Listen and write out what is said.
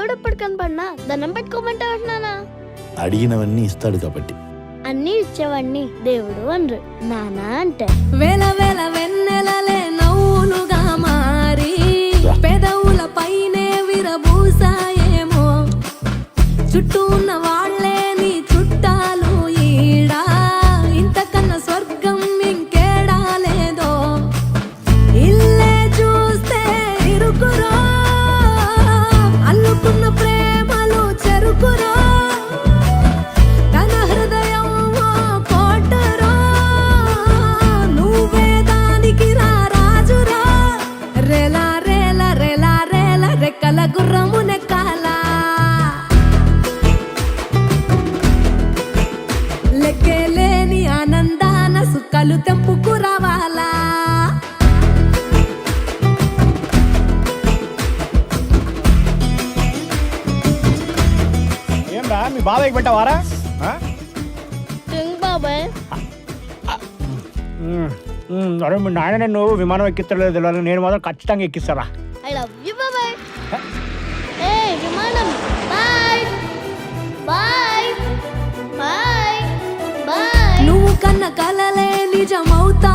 దేవుడు ఎప్పుడు కనపడినా దండం పెట్టుకోమంటావు నానా? అడిగినవన్నీ ఇస్తాడు కాబట్టి. అన్ని ఇచ్చేవాడిని దేవుడు అనరు, నానా అంటే. వేల వేల వెన్నెలలే నవ్వులుగా మారి పెదవుల పైనే విరబూసాయేమో, చుట్టూ ఉన్న వాళ్ళే నీ చుట్టాలు ఈడా, ఇంతకన్నా స్వర్గం ఇంకేడా లేదో. ఇల్లే చూస్తే ఇరుకురో, అల్లుకున్న ప్రేమలు చెరుకురో, తన హృదయం కోటరో, నువ్వే దానికి రాజురా. రేలా రేలా రేలా రేలా రెక్కల గుర్రము నెక్కాల, లెక్కలేని ఆనందాన సుక్కలు తెంపుకు రావాలా. ఏం రా మీ బాబాయ్కి పెట్టావారా? బాబాయ్ అరే మీ నాయన నువ్వు విమానం ఎక్కిస్తలేదు తెలియదు, నేను మాత్రం ఖచ్చితంగా ఎక్కిస్తారా. ఐ లవ్ యూ బాబాయ్. ఏ విమానం, బాయ్ బాయ్ బాయ్ బాయ్. నువ్వు కన్న కలలే నిజమవుతా